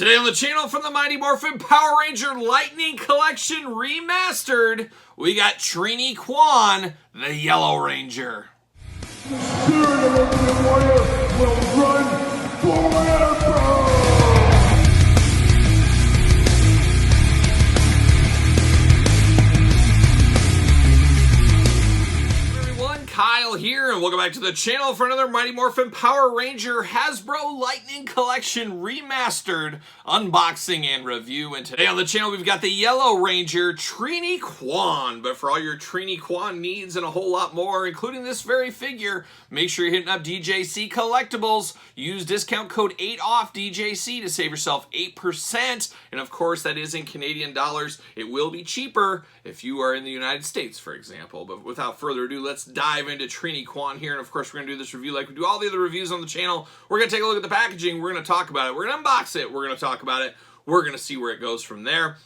Today on the channel from the Mighty Morphin Power Ranger Lightning Collection Remastered, we got Trini Kwan, the Yellow Ranger. The spirit of the warrior will run forever! Kyle here, and welcome back to the channel for another Mighty Morphin Power Ranger Hasbro Lightning Collection Remastered unboxing and review. And today on the channel we've got the Yellow Ranger, Trini Kwan. But for all your Trini Kwan needs and a whole lot more, including this very figure, make sure you're hitting up DJC Collectibles. Use discount code 8OFFDJC to save yourself 8%. And of course, that is in Canadian dollars. It will be cheaper if you are in the United States, for example. But without further ado, let's dive into Trini Kwan here. And of course, we're going to do this review like we do all the other reviews on the channel. We're going to take a look at the packaging. We're going to talk about it. We're going to unbox it. We're going to talk about it. We're going to see where it goes from there.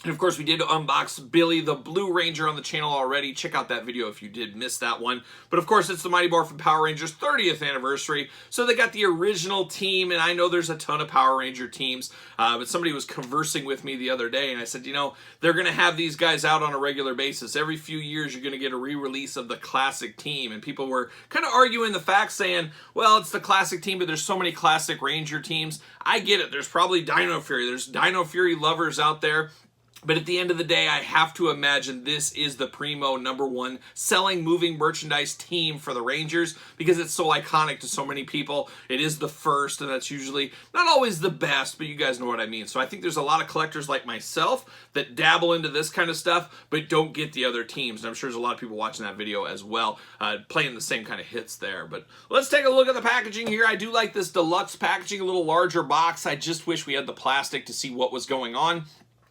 And of course, we did unbox Billy, the Blue Ranger, on the channel already. Check out that video if you did miss that one. But of course, it's the Mighty Morphin Power Rangers 30th anniversary. So they got the original team, and I know there's a ton of Power Ranger teams. But somebody was conversing with me the other day, and I said, you know, they're going to have these guys out on a regular basis. Every few years, you're going to get a re-release of the classic team. And people were kind of arguing the facts, saying, well, it's the classic team, but there's so many classic Ranger teams. I get it. There's probably Dino Fury. There's Dino Fury lovers out there. But at the end of the day, I have to imagine this is the primo #1 selling moving merchandise team for the Rangers because it's so iconic to so many people. It is the first, and that's usually not always the best, but you guys know what I mean. So I think there's a lot of collectors like myself that dabble into this kind of stuff, but don't get the other teams. And I'm sure there's a lot of people watching that video as well, playing the same kind of hits there. But let's take a look at the packaging here. I do like this deluxe packaging, a little larger box. I just wish we had the plastic to see what was going on.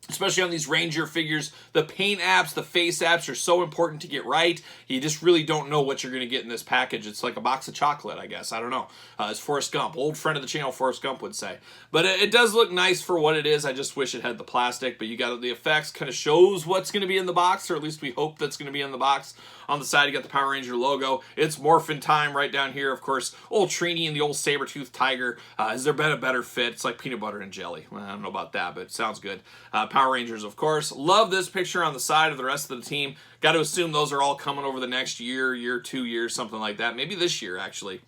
Especially on these Ranger figures, the paint apps, the face apps are so important to get right. You just really don't know what you're going to get in this package. It's like a box of chocolate, I guess. I don't know. As Forrest Gump, old friend of the channel, Forrest Gump would say. But it does look nice for what it is. I just wish it had the plastic. But you got the effects, kind of shows what's going to be in the box, or at least we hope that's going to be in the box. On the side, you got the Power Ranger logo. It's Morphin time right down here. Of course, old Trini and the old saber-toothed tiger. Has there been a better fit? It's like peanut butter and jelly. Well, I don't know about that, but it sounds good. Power Rangers, of course. Love this picture on the side of the rest of the team. Got to assume those are all coming over the next year, 2 years, something like that. Maybe this year, actually.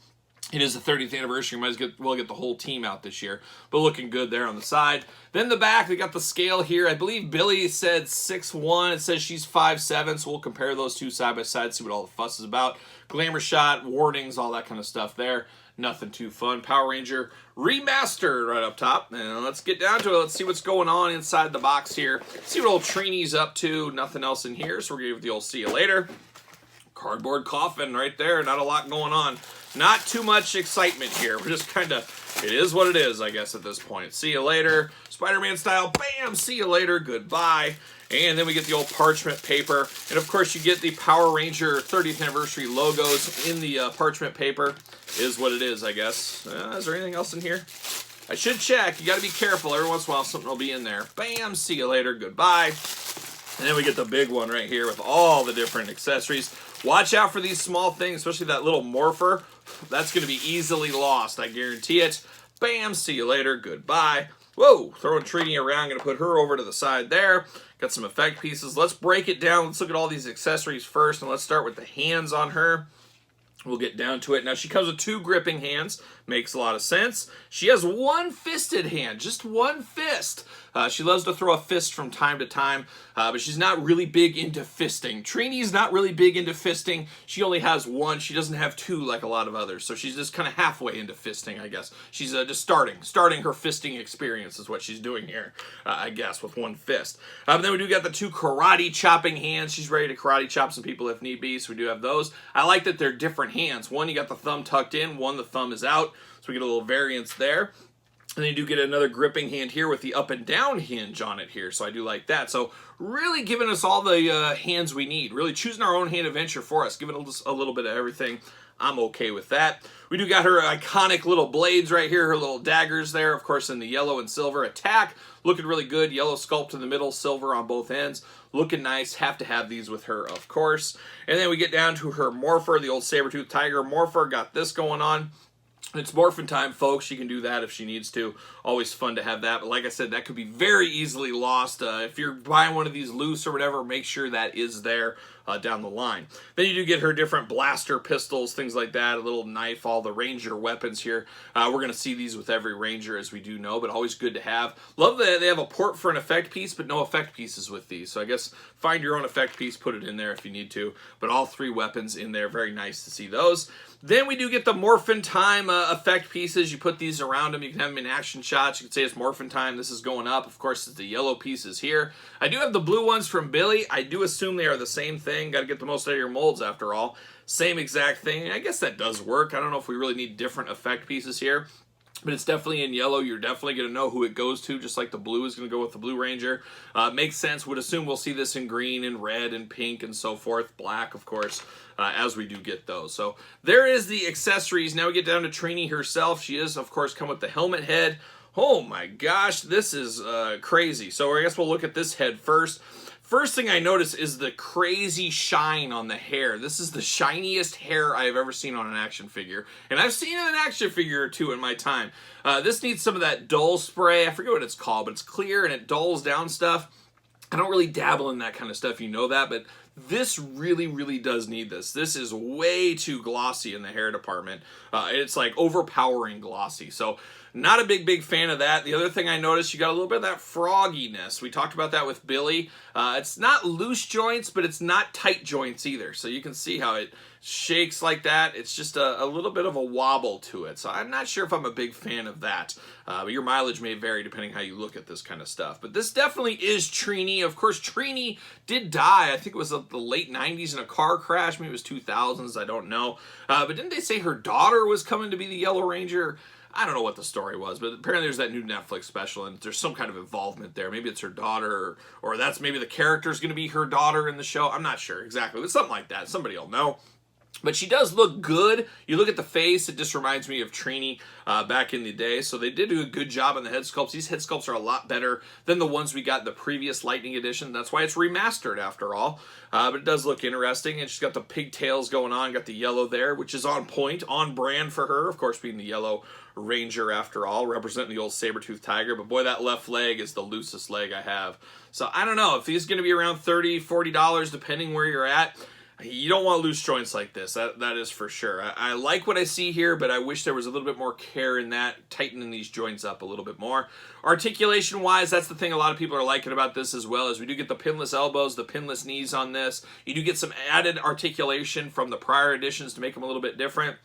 It is the 30th anniversary. Might as well get the whole team out this year. But looking good there on the side. Then the back, they got the scale here. I believe Billy said 6'1". It says she's 5'7", so we'll compare those two side by side, see what all the fuss is about. Glamour shot, warnings, all that kind of stuff there. Nothing too fun. Power Ranger Remastered right up top. And let's get down to it. Let's see what's going on inside the box here. See what old Trini's up to. Nothing else in here, so we're going to give the old see you later. Cardboard coffin right there. Not a lot going on. Not too much excitement here. We're just kind of, it is what it is, I guess, at this point. See you later. Spider-Man style. Bam! See you later. Goodbye. And then we get the old parchment paper. And, of course, you get the Power Ranger 30th anniversary logos in the parchment paper. Is what it is, I guess. Is there anything else in here? I should check. You got to be careful. Every once in a while, something will be in there. Bam! See you later. Goodbye. And then we get the big one right here with all the different accessories. Watch out for these small things, especially that little morpher. That's going to be easily lost, I guarantee it. Bam, see you later, goodbye. Whoa, throwing Trini around, going to put her over to the side there. Got some effect pieces. Let's break it down. Let's look at all these accessories first, and let's start with the hands on her. We'll get down to it. Now, she comes with 2 gripping hands. Makes a lot of sense. She has 1 fisted hand, just 1 fist. She loves to throw a fist from time to time, but she's not really big into fisting. Trini's not really big into fisting. She only has 1. She doesn't have 2 like a lot of others, so she's just kind of halfway into fisting, I guess. She's just starting her fisting experience is what she's doing here, I guess, with 1 fist. But then we do got the 2 karate chopping hands. She's ready to karate chop some people if need be, so we do have those. I like that they're different hands. One, you got the thumb tucked in. One, the thumb is out. So we get a little variance there. And then you do get another gripping hand here with the up and down hinge on it here. So I do like that. So really giving us all the hands we need. Really choosing our own hand adventure for us. Giving us a little bit of everything. I'm okay with that. We do got her iconic little blades right here. Her little daggers there. Of course in the yellow and silver attack. Looking really good. Yellow sculpt in the middle. Silver on both ends. Looking nice. Have to have these with her, of course. And then we get down to her morpher. The old saber-toothed tiger morpher. Got this going on. It's morphin time, folks. She can do that if she needs to. Always fun to have that. But like I said, that could be very easily lost. If you're buying one of these loose or whatever, make sure that is there down the line. Then you do get her different blaster pistols, things like that, a little knife, all the Ranger weapons here. We're going to see these with every Ranger, as we do know, but always good to have. Love that they have a port for an effect piece, but no effect pieces with these. So I guess find your own effect piece, put it in there if you need to. But all 3 weapons in there. Very nice to see those. Then we do get the Morphin Time effect pieces. You put these around them. You can have them in action shots. You can say it's Morphin Time. This is going up. Of course, it's the yellow pieces here. I do have the blue ones from Billy. I do assume they are the same thing. Got to get the most out of your molds after all. Same exact thing. I guess that does work. I don't know if we really need different effect pieces here. But it's definitely in yellow. You're definitely going to know who it goes to, just like the blue is going to go with the Blue Ranger. Makes sense. Would assume we'll see this in green and red and pink and so forth. Black, of course, as we do get those. So there is the accessories. Now we get down to Trini herself. She is, of course, come with the helmet head. Oh my gosh, this is crazy. So I guess we'll look at this head first. First thing I notice is the crazy shine on the hair. This is the shiniest hair I've ever seen on an action figure. And I've seen an action figure or two in my time. This needs some of that dull spray. I forget what it's called, but it's clear and it dulls down stuff. I don't really dabble in that kind of stuff, you know that, but this really, really does need this. This is way too glossy in the hair department. It's like overpowering glossy. So not a big fan of that. The other thing I noticed, you got a little bit of that frogginess. We talked about that with Billy. It's not loose joints, but it's not tight joints either. So you can see how it shakes like that. It's just a little bit of a wobble to it. So I'm not sure if I'm a big fan of that. But your mileage may vary depending how you look at this kind of stuff. But this definitely is Trini. Of course, Trini did die. I think it was the late 90s in a car crash. Maybe it was 2000s. I don't know. But didn't they say her daughter was coming to be the Yellow Ranger? I don't know what the story was, but apparently there's that new Netflix special, and there's some kind of involvement there. Maybe it's her daughter, or that's maybe the character's going to be her daughter in the show. I'm not sure exactly, but something like that. Somebody will know. But she does look good. You look at the face, it just reminds me of Trini back in the day. So they did do a good job on the head sculpts. These head sculpts are a lot better than the ones we got in the previous Lightning edition. That's why it's remastered after all. But it does look interesting. And she's got the pigtails going on, got the yellow there, which is on point, on brand for her. Of course, being the Yellow Ranger after all, representing the old saber-toothed tiger. But boy, that left leg is the loosest leg I have. So I don't know if these going to be around $30, $40, depending where you're at. You don't want loose joints like this, that is for sure. I like what I see here, but I wish there was a little bit more care in that, tightening these joints up a little bit more. Articulation-wise, that's the thing a lot of people are liking about this as well, is we do get the pinless elbows, the pinless knees on this. You do get some added articulation from the prior editions to make them a little bit different.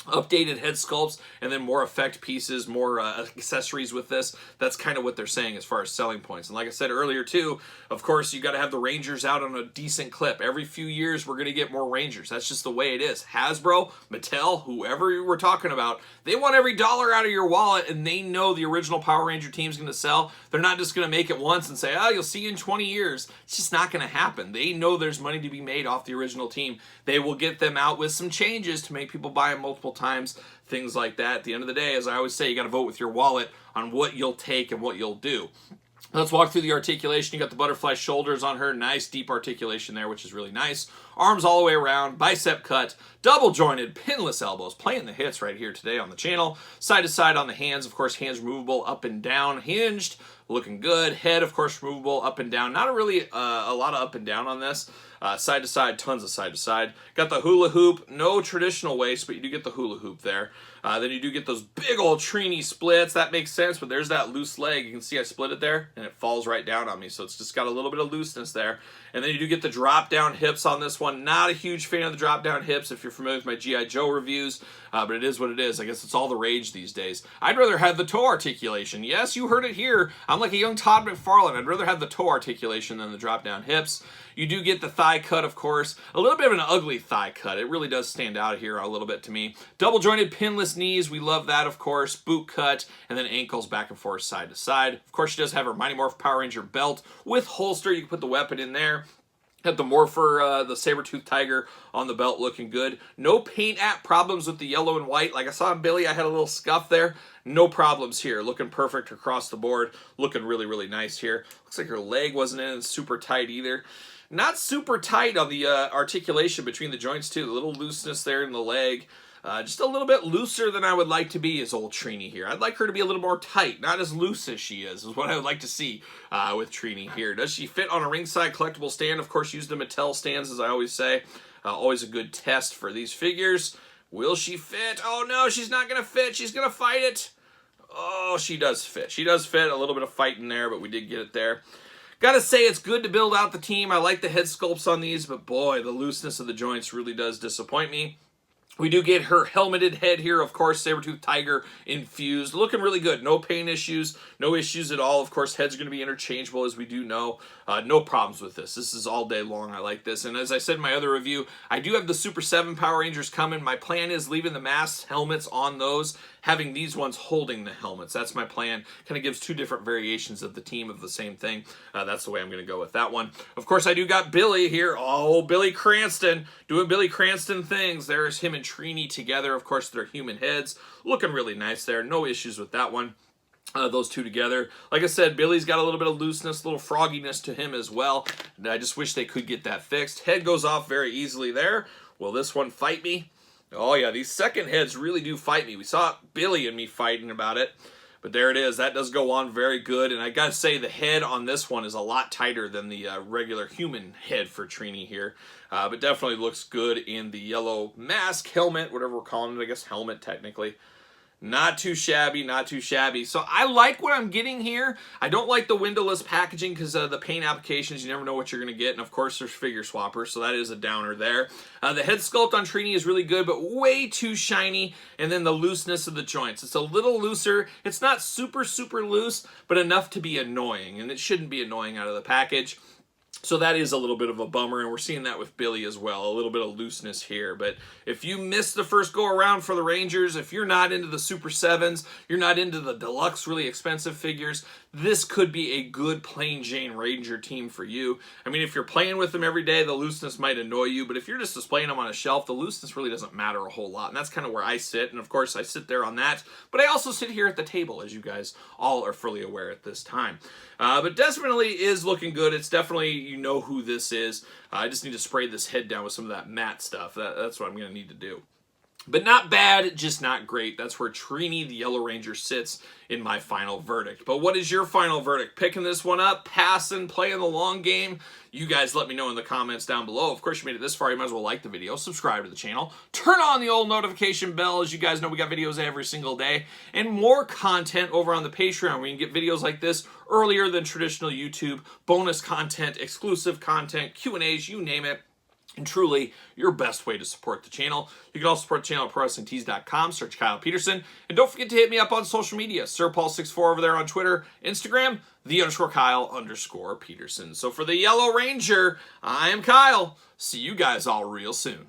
Updated head sculpts, and then more effect pieces, more accessories with this. That's kind of what they're saying as far as selling points. And like I said earlier too, of course, you got to have the Rangers out on a decent clip. Every few years, we're going to get more Rangers. That's just the way it is. Hasbro, Mattel, whoever we're talking about, they want every dollar out of your wallet, and they know the original Power Ranger team's going to sell. They're not just going to make it once and say, oh, you'll see you in 20 years. It's just not going to happen. They know there's money to be made off the original team. They will get them out with some changes to make people buy them multiple times, things like that. At the end of the day, as I always say, you got to vote with your wallet on what you'll take and what you'll do. Let's walk through the articulation. You got the butterfly shoulders on her. Nice deep articulation there, which is really nice. Arms all the way around, bicep cut, double jointed, pinless elbows. Playing the hits right here today on the channel. Side to side on the hands. Of course, hands removable, up and down, hinged. Looking good. Head, of course, removable, up and down. Not really a lot of up and down on this. Side to side, tons of side to side. Got the hula hoop. No traditional waist, but you do get the hula hoop there. Then you do get those big old Trini splits. That makes sense, but there's that loose leg. You can see I split it there, and it falls right down on me. So it's just got a little bit of looseness there. And then you do get the drop-down hips on this one. Not a huge fan of the drop-down hips if you're familiar with my G.I. Joe reviews, but it is what it is. I guess it's all the rage these days. I'd rather have the toe articulation. Yes, you heard it here. I'm like a young Todd McFarlane. I'd rather have the toe articulation than the drop-down hips. You do get the thigh cut, of course. A little bit of an ugly thigh cut. It really does stand out here a little bit to me. Double-jointed pinless knees. We love that, of course. Boot cut, and then ankles back and forth, side to side. Of course, she does have her Mighty Morph Power Ranger belt with holster. You can put the weapon in there. Got the Morpher, the saber-toothed tiger on the belt looking good. No paint app problems with the yellow and white. Like I saw in Billy, I had a little scuff there. No problems here. Looking perfect across the board. Looking really, really nice here. Looks like her leg wasn't in super tight either. Not super tight on the articulation between the joints too. A little looseness there in the leg. Just a little bit looser than I would like to be as old Trini here. I'd like her to be a little more tight, not as loose as she is what I would like to see with Trini here. Does she fit on a ringside collectible stand? Of course, use the Mattel stands, as I always say. Always a good test for these figures. Will she fit? Oh no, she's not going to fit. She's going to fight it. Oh, she does fit. She does fit. A little bit of fight in there, but we did get it there. Gotta say, it's good to build out the team. I like the head sculpts on these, but boy, the looseness of the joints really does disappoint me. We do get her helmeted head here, of course, saber-tooth tiger infused. Looking really good. No pain issues, no issues at all. Of course, heads are going to be interchangeable, as we do know. No problems with this. This is all day long. I like this. And as I said in my other review, I do have the Super 7 Power Rangers coming. My plan is leaving the mask helmets on those, having these ones holding the helmets. That's my plan. Kind of gives two different variations of the team of the same thing. That's the way I'm going to go with that one. Of course, I do got Billy here. Oh, Billy Cranston doing Billy Cranston things. There's him and Trini together. Of course, they're human heads. Looking really nice there. No issues with that one. Those two together. Like I said, Billy's got a little bit of looseness, a little frogginess to him as well. And I just wish they could get that fixed. Head goes off very easily there. Will this one fight me? Oh yeah, these second heads really do fight me. We saw Billy and me fighting about it. But there it is. That does go on very good. And I gotta say, the head on this one is a lot tighter than the regular human head for Trini here. But definitely looks good in the yellow mask, helmet, whatever we're calling it. I guess helmet, technically. Not too shabby, not too shabby. So I like what I'm getting here. I don't like the windowless packaging because of the paint applications. You never know what you're going to get. And of course, there's figure swappers, so that is a downer there. The head sculpt on Trini is really good, but way too shiny. And then the looseness of the joints. It's a little looser. It's not super, super loose, but enough to be annoying. And it shouldn't be annoying out of the package. So that is a little bit of a bummer, and we're seeing that with Billy as well. A little bit of looseness here. But if you missed the first go-around for the Rangers, if you're not into the Super 7s, you're not into the deluxe, really expensive figures, this could be a good plain Jane Ranger team for you. I mean, if you're playing with them every day, the looseness might annoy you, but if you're just displaying them on a shelf, the looseness really doesn't matter a whole lot, and that's kind of where I sit, and of course, I sit there on that, but I also sit here at the table, as you guys all are fully aware at this time. But definitely is looking good. It's definitely, you know who this is. I just need to spray this head down with some of that matte stuff. That's what I'm going to need to do. But not bad, just not great. That's where Trini, the Yellow Ranger, sits in my final verdict. But what is your final verdict? Picking this one up, passing, playing the long game? You guys let me know in the comments down below. Of course, you made it this far, you might as well like the video, subscribe to the channel, turn on the old notification bell. As you guys know, we got videos every single day, and more content over on the Patreon, where you can get videos like this earlier than traditional YouTube, bonus content, exclusive content, Q&As, you name it. And truly, your best way to support the channel. You can also support the channel at ProWrestlingTees.com. Search Kyle Peterson. And don't forget to hit me up on social media. SirPaul64 over there on Twitter, Instagram, _Kyle_Peterson. So for the Yellow Ranger, I am Kyle. See you guys all real soon.